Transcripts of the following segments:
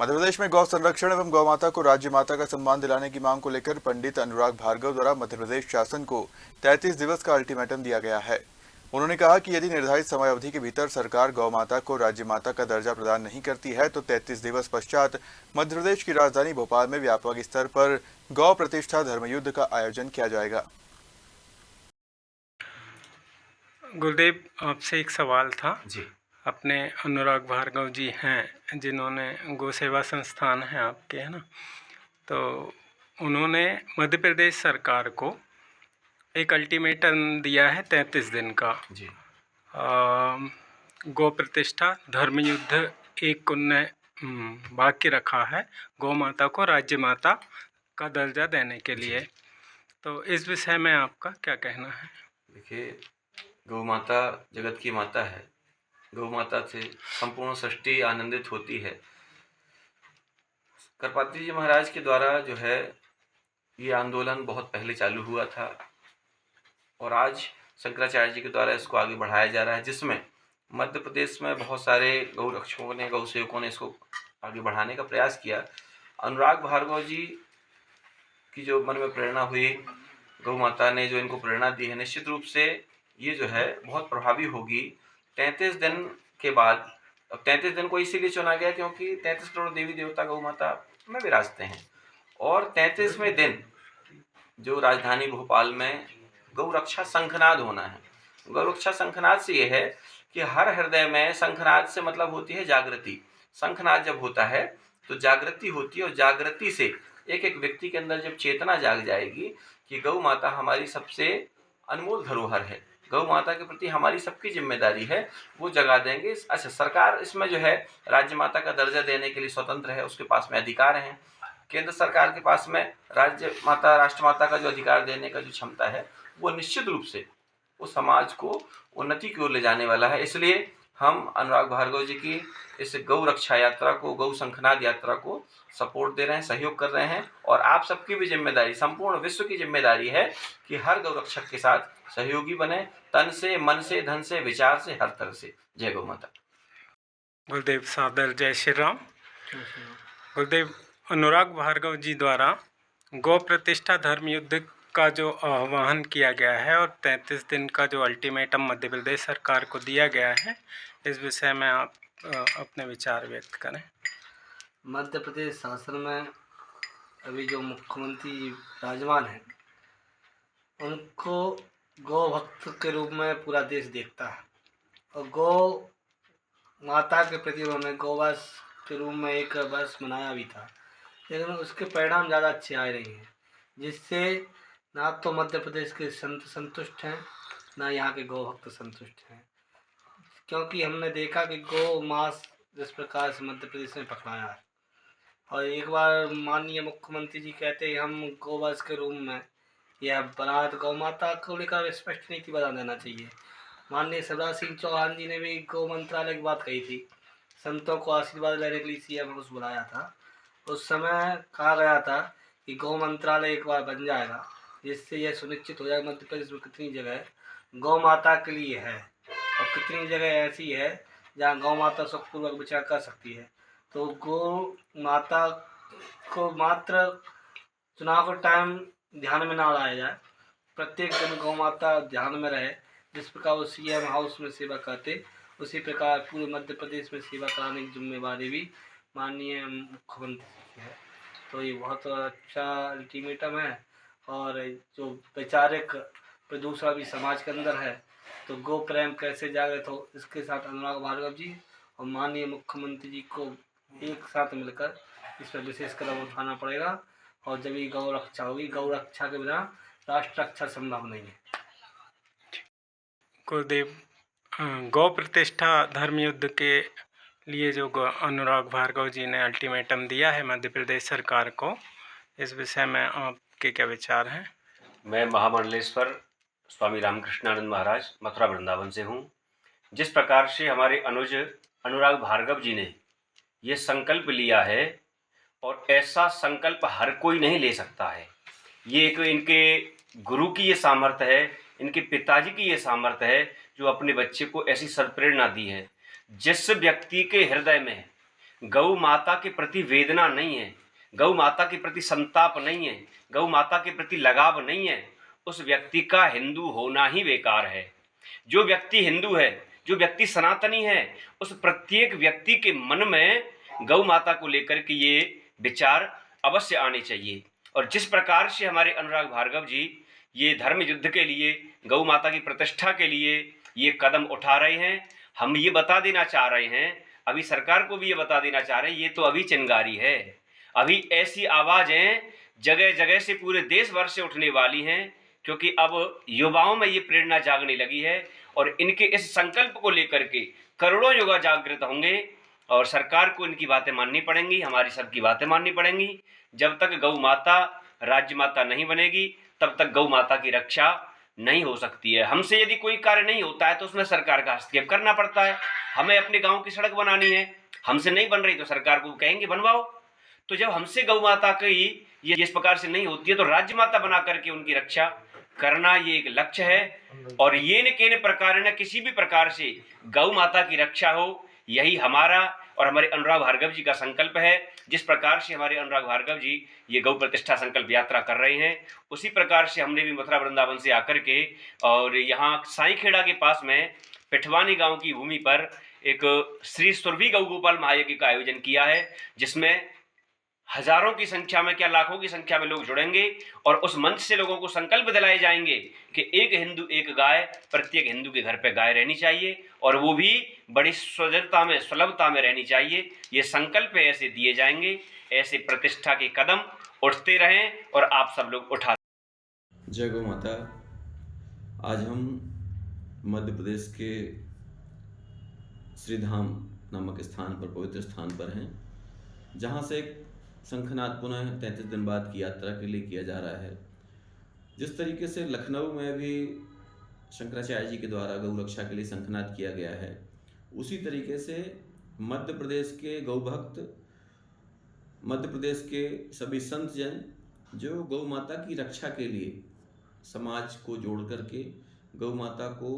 मध्य प्रदेश में गौ संरक्षण एवं गौ माता को राज्य माता का सम्मान दिलाने की मांग को लेकर पंडित अनुराग भार्गव द्वारा मध्य प्रदेश शासन को 33 दिवस का अल्टीमेटम दिया गया है। उन्होंने कहा कि यदि निर्धारित समय अवधि के भीतर सरकार गौ माता को राज्य माता का दर्जा प्रदान नहीं करती है तो 33 दिवस पश्चात मध्य प्रदेश की राजधानी भोपाल में व्यापक स्तर पर गौ प्रतिष्ठा धर्मयुद्ध का आयोजन किया जाएगा। गुरुदेव, आपसे एक सवाल था जी। अपने अनुराग भार्गव जी हैं जिन्होंने गौ सेवा संस्थान है आपके, है ना, तो उन्होंने मध्य प्रदेश सरकार को एक अल्टीमेटम दिया है 33 दिन का। जी। गौ प्रतिष्ठा धर्मयुद्ध एक उनने वाक्य रखा है, गौ माता को राज्य माता का दर्जा देने के लिए। तो इस विषय में आपका क्या कहना है? देखिए, गौ माता जगत की माता है। गौ माता से संपूर्ण सृष्टि आनंदित होती है। करपात्री जी महाराज के द्वारा जो है ये आंदोलन बहुत पहले चालू हुआ था और आज शंकराचार्य जी के द्वारा इसको आगे बढ़ाया जा रहा है, जिसमें मध्य प्रदेश में बहुत सारे गौ रक्षकों ने, गौ सेवकों ने इसको आगे बढ़ाने का प्रयास किया। अनुराग भार्गव जी की जो मन में प्रेरणा हुई, गौ माता ने जो इनको प्रेरणा दी है, निश्चित रूप से ये जो है बहुत प्रभावी होगी। 33 दिन के बाद, अब 33 दिन को इसीलिए चुना गया क्योंकि 33 करोड़ देवी देवता गौ माता में विराजते हैं और 33वें दिन जो राजधानी भोपाल में गौ रक्षा शंखनाद होना है। गौ रक्षा शंखनाद से ये है कि हर हृदय में, शंखनाद से मतलब होती है जागृति। शंखनाद जब होता है तो जागृति होती है और जागृति से एक एक व्यक्ति के अंदर जब चेतना जाग जाएगी कि गौ माता हमारी सबसे अनमोल धरोहर है, गौ माता के प्रति हमारी सबकी जिम्मेदारी है, वो जगा देंगे। अच्छा, सरकार इसमें जो है राज्य माता का दर्जा देने के लिए स्वतंत्र है, उसके पास में अधिकार हैं। केंद्र सरकार के पास में राज्य माता, राष्ट्रमाता का जो अधिकार देने का जो क्षमता है, वो निश्चित रूप से वो समाज को उन्नति की ओर ले जाने वाला है। इसलिए हम अनुराग भार्गव जी की इस गौ रक्षा यात्रा को, गौ शंखनाद यात्रा को सपोर्ट दे रहे हैं, सहयोग कर रहे हैं और आप सबकी भी जिम्मेदारी, संपूर्ण विश्व की जिम्मेदारी है कि हर गौ रक्षक के साथ सहयोगी बने, तन से, मन से, धन से, विचार से, हर तरह से। जय गौ माता। गुरुदेव सादर जय श्री राम। गुरुदेव, अनुराग भार्गव जी द्वारा गौ प्रतिष्ठा धर्मयुद्ध का जो आह्वान किया गया है और 33 दिन का जो अल्टीमेटम मध्य प्रदेश सरकार को दिया गया है, इस विषय में आप अपने विचार व्यक्त करें। मध्य प्रदेश शासन में अभी जो मुख्यमंत्री विराजमान हैं, उनको गौ भक्त के रूप में पूरा देश देखता है और गौ माता के प्रति उन्होंने गौवंश के रूप में एक वर्ष मनाया भी था, लेकिन उसके परिणाम ज़्यादा अच्छे आए नहीं हैं, जिससे ना तो मध्य प्रदेश के संत संतुष्ट हैं, ना यहाँ के गौ भक्त संतुष्ट हैं। क्योंकि हमने देखा कि गौ मास जिस प्रकार से मध्य प्रदेश में पकड़ाया है और एक बार माननीय मुख्यमंत्री जी कहते हैं हम गौवंश के रूप में यह बना, तो गौ माता को लेकर स्पष्ट नीति बना देना चाहिए। माननीय शिवराज सिंह चौहान जी ने भी गौ मंत्रालय की बात कही थी, संतों को आशीर्वाद लेने के लिए सीएम को बुलाया था। उस समय कहा गया था कि गौ मंत्रालय एक बार बन जाएगा, जिससे यह सुनिश्चित हो जाएगा मध्य प्रदेश में कितनी जगह गौ माता के लिए है और कितनी जगह ऐसी है जहाँ गौ माता सुखपूर्वक विचरण कर सकती है। तो गौ माता को मात्र चुनाव का टाइम ध्यान में ना लाया जाए, प्रत्येक दिन गौ माता ध्यान में रहे। जिस प्रकार वो सीएम हाउस में सेवा करते, उसी प्रकार पूरे मध्य प्रदेश में सेवा कराने की जिम्मेवारी भी माननीय मुख्यमंत्री की है। तो ये बहुत अच्छा अल्टीमेटम है और जो वैचारिक प्रदूषण भी समाज के अंदर है, तो गौ प्रेम कैसे जागृत हो, इसके साथ अनुराग भार्गव जी और माननीय मुख्यमंत्री जी को एक साथ मिलकर इस पर विशेष कदम उठाना पड़ेगा और जब ये गौ रक्षा होगी, गौ रक्षा के बिना राष्ट्र रक्षा संभव नहीं है। गुरुदेव, गौ प्रतिष्ठा धर्मयुद्ध के लिए जो अनुराग भार्गव जी ने अल्टीमेटम दिया है मध्य प्रदेश सरकार को, इस विषय में आपके क्या विचार हैं? मैं महामंडलेश्वर स्वामी रामकृष्णानंद महाराज मथुरा वृंदावन से हूँ। जिस प्रकार से हमारे अनुज अनुराग भार्गव जी ने ये संकल्प लिया है, और ऐसा संकल्प हर कोई नहीं ले सकता है, ये एक इनके गुरु की ये सामर्थ्य है, इनके पिताजी की ये सामर्थ्य है जो अपने बच्चे को ऐसी सदप्रेरणा दी है। जिस व्यक्ति के हृदय में गौ माता के प्रति वेदना नहीं है, गौ माता के प्रति संताप नहीं है, गौ माता के प्रति लगाव नहीं है, उस व्यक्ति का हिंदू होना ही बेकार है। जो व्यक्ति हिंदू है, जो व्यक्ति सनातनी है, उस प्रत्येक व्यक्ति के मन में गौ माता को लेकर के ये विचार अवश्य आने चाहिए। और जिस प्रकार से हमारे अनुराग भार्गव जी ये धर्म युद्ध के लिए, गौ माता की प्रतिष्ठा के लिए ये कदम उठा रहे हैं, हम ये बता देना चाह रहे हैं, अभी सरकार को भी ये बता देना चाह रहे हैं, ये तो अभी चिंगारी है। अभी ऐसी आवाज़ें जगह जगह से पूरे देश भर से उठने वाली हैं, क्योंकि अब युवाओं में ये प्रेरणा जागने लगी है और इनके इस संकल्प को लेकर के करोड़ों युवा जागृत होंगे और सरकार को इनकी बातें माननी पड़ेंगी, हमारी सबकी बातें माननी पड़ेंगी। जब तक गौ माता राज्य माता नहीं बनेगी तब तक गौ माता की रक्षा नहीं हो सकती है। हमसे यदि कोई कार्य नहीं होता है तो उसमें सरकार का हस्तक्षेप करना पड़ता है। हमें अपने गांव की सड़क बनानी है, हमसे नहीं बन रही तो सरकार को कहेंगे बनवाओ। तो जब हमसे गौ माता की ये इस प्रकार से नहीं होती है तो राज्य माता बना करके उनकी रक्षा करना ये एक लक्ष्य है। और ये न केन प्रकार न किसी भी प्रकार से गौ माता की रक्षा हो, यही हमारा और हमारे अनुराग भार्गव जी का संकल्प है। जिस प्रकार से हमारे अनुराग भार्गव जी ये गौ प्रतिष्ठा संकल्प यात्रा कर रहे हैं, उसी प्रकार से हमने भी मथुरा वृंदावन से आकर के और यहाँ साईखेड़ा के पास में पिठवानी गांव की भूमि पर एक श्री सुरभि गौ गोपाल महायज्ञ का आयोजन किया है, जिसमें हजारों की संख्या में, क्या लाखों की संख्या में लोग जुड़ेंगे और उस मंच से लोगों को संकल्प दिलाए जाएंगे कि एक हिंदू एक गाय, प्रत्येक हिंदू के घर पे गाय रहनी चाहिए और वो भी बड़ी सुलभता में रहनी चाहिए। ये संकल्प ऐसे दिए जाएंगे, ऐसे प्रतिष्ठा के कदम उठते रहें और आप सब लोग उठा। जय गौ माता। आज हम मध्य प्रदेश के श्रीधाम नामक स्थान पर, पवित्र स्थान पर हैं, जहाँ से एक शंखनाद पुनः 33 दिन बाद की यात्रा के लिए किया जा रहा है। जिस तरीके से लखनऊ में भी शंकराचार्य जी के द्वारा गौ रक्षा के लिए शंखनाद किया गया है, उसी तरीके से मध्य प्रदेश के गौ भक्त, मध्य प्रदेश के सभी संत जन जो गौ माता की रक्षा के लिए समाज को जोड़ करके गौ माता को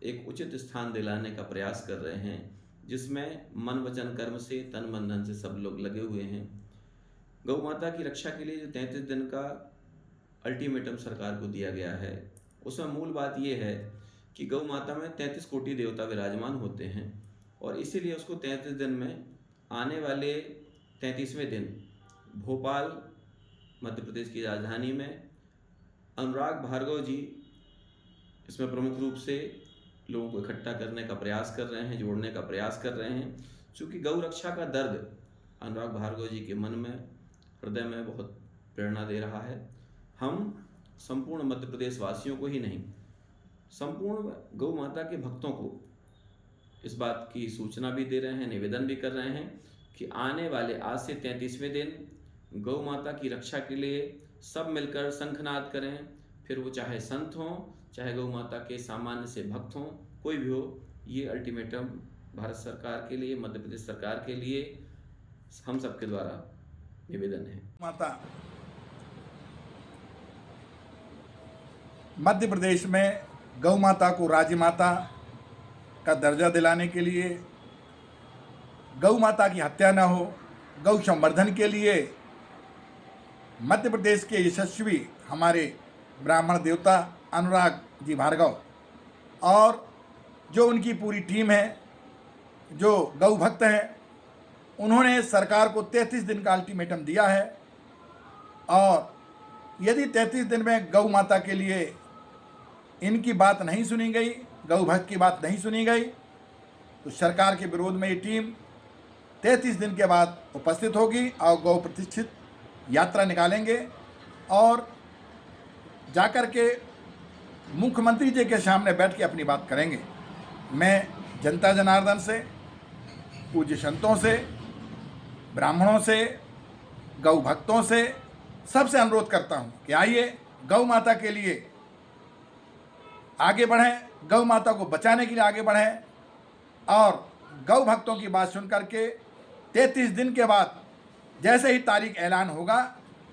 एक उचित स्थान दिलाने का प्रयास कर रहे हैं, जिसमें मन वचन कर्म से, तन मन धन से सब लोग लगे हुए हैं। गौ माता की रक्षा के लिए जो 33 दिन का अल्टीमेटम सरकार को दिया गया है, उसमें मूल बात यह है कि गौ माता में 33 कोटि देवता विराजमान होते हैं और इसीलिए उसको 33 दिन में आने वाले 33वें दिन भोपाल, मध्य प्रदेश की राजधानी में अनुराग भार्गव जी इसमें प्रमुख रूप से लोगों को इकट्ठा करने का प्रयास कर रहे हैं, जोड़ने का प्रयास कर रहे हैं। चूँकि गौ रक्षा का दर्द अनुराग भार्गव जी के मन में, हृदय में बहुत प्रेरणा दे रहा है। हम संपूर्ण मध्य प्रदेश वासियों को ही नहीं, संपूर्ण गौ माता के भक्तों को इस बात की सूचना भी दे रहे हैं, निवेदन भी कर रहे हैं कि आने वाले आज से 33वें दिन गौ माता की रक्षा के लिए सब मिलकर शंखनाद करें। फिर वो चाहे संत हों, चाहे गौ माता के सामान्य से भक्त हों, कोई भी हो, ये अल्टीमेटम भारत सरकार के लिए, मध्य प्रदेश सरकार के लिए हम सबके द्वारा निवेदन है। माता मध्य प्रदेश में गौ माता को राज्य माता का दर्जा दिलाने के लिए, गौ माता की हत्या न हो, गौ संवर्धन के लिए मध्य प्रदेश के यशस्वी हमारे ब्राह्मण देवता अनुराग जी भार्गव और जो उनकी पूरी टीम है, जो गौ भक्त हैं, उन्होंने सरकार को 33 दिन का अल्टीमेटम दिया है और यदि 33 दिन में गौ माता के लिए इनकी बात नहीं सुनी गई, गौ भक्त की बात नहीं सुनी गई, तो सरकार के विरोध में ये टीम 33 दिन के बाद उपस्थित होगी और गौ प्रतिष्ठित यात्रा निकालेंगे और जाकर के मुख्यमंत्री जी के सामने बैठ के अपनी बात करेंगे। मैं जनता जनार्दन से, पूज्य संतों से, ब्राह्मणों से, गौ भक्तों से, सबसे अनुरोध करता हूं कि आइए गौ माता के लिए आगे बढ़ें, गौ माता को बचाने के लिए आगे बढ़ें और गौ भक्तों की बात सुन करके 33 दिन के बाद जैसे ही तारीख ऐलान होगा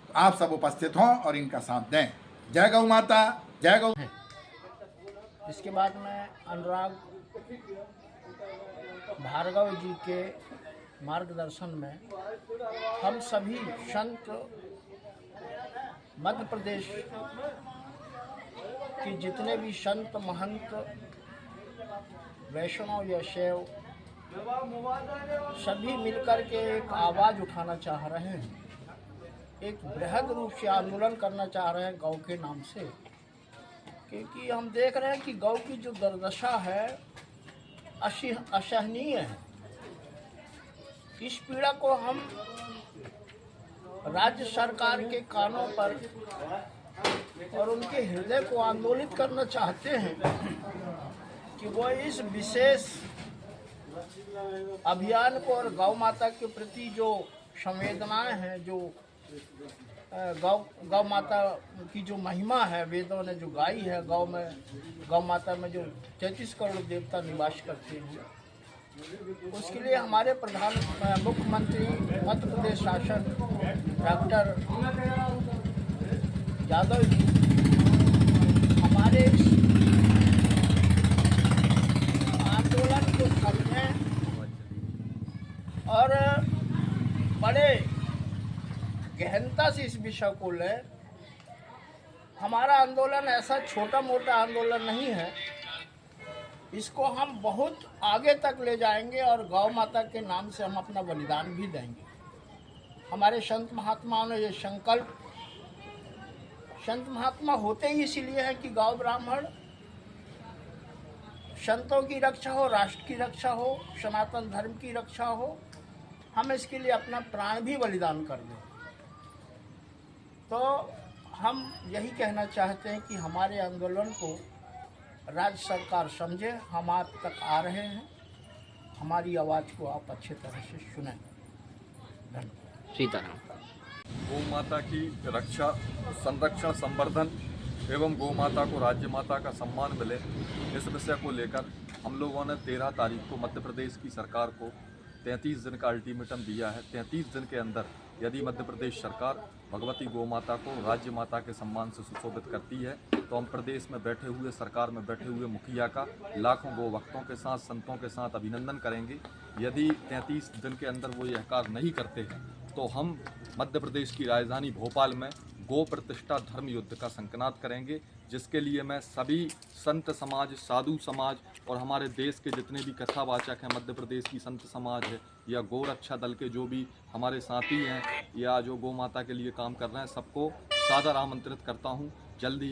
तो आप सब उपस्थित हों और इनका साथ दें। जय गौ माता, जय गौ। इसके बाद में अनुराग भार्गव जी के मार्गदर्शन में हम सभी संत मध्य प्रदेश के जितने भी संत महंत वैष्णव या शैव सभी मिलकर के एक आवाज़ उठाना चाह रहे हैं, एक बृहद रूप से आंदोलन करना चाह रहे हैं गौ के नाम से, क्योंकि हम देख रहे हैं कि गौ की जो दुर्दशा है असहनीय है। इस पीड़ा को हम राज्य सरकार के कानों पर और उनके हृदय को आंदोलित करना चाहते हैं कि वो इस विशेष अभियान को और गौ माता के प्रति जो संवेदनाएं हैं, जो गौ माता की जो महिमा है, वेदों ने जो गाई है, गौ माता में जो 33 करोड़ देवता निवास करते हैं, उसके लिए हमारे प्रधान मुख्यमंत्री मध्य प्रदेश शासन डॉक्टर यादव जी हमारे इस आंदोलन को समझें और बड़े गहनता से इस विषय को लें। हमारा आंदोलन ऐसा छोटा मोटा आंदोलन नहीं है, इसको हम बहुत आगे तक ले जाएंगे और गौ माता के नाम से हम अपना बलिदान भी देंगे। हमारे संत महात्माओं ने ये संकल्प, संत महात्मा होते ही इसीलिए हैं कि गौ ब्राह्मण संतों की रक्षा हो, राष्ट्र की रक्षा हो, सनातन धर्म की रक्षा हो, हम इसके लिए अपना प्राण भी बलिदान कर दें। तो हम यही कहना चाहते हैं कि हमारे आंदोलन को राज्य सरकार समझे, हम आप तक आ रहे हैं, हमारी आवाज़ को आप अच्छे तरह से सुनें। धन्यवाद। सीताराम। गौ माता की रक्षा, संरक्षण, संवर्धन एवं गौ माता को राज्य माता का सम्मान मिले, इस विषय को लेकर हम लोगों ने 13 तारीख को मध्य प्रदेश की सरकार को 33 दिन का अल्टीमेटम दिया है। 33 दिन के अंदर यदि मध्य प्रदेश सरकार भगवती गौ माता को राज्य माता के सम्मान से सुशोभित करती है तो हम प्रदेश में बैठे हुए, सरकार में बैठे हुए मुखिया का लाखों गौ भक्तों के साथ, संतों के साथ अभिनंदन करेंगे। यदि 33 दिन के अंदर वो यह कार्य नहीं करते हैं तो हम मध्य प्रदेश की राजधानी भोपाल में गौ प्रतिष्ठा धर्म युद्ध का संकनाद करेंगे, जिसके लिए मैं सभी संत समाज, साधु समाज और हमारे देश के जितने भी कथावाचक हैं, मध्य प्रदेश की संत समाज है या गौ रक्षा दल के जो भी हमारे साथी हैं या जो गौ माता के लिए काम कर रहे हैं, सबको सादर आमंत्रित करता हूं। जल्दी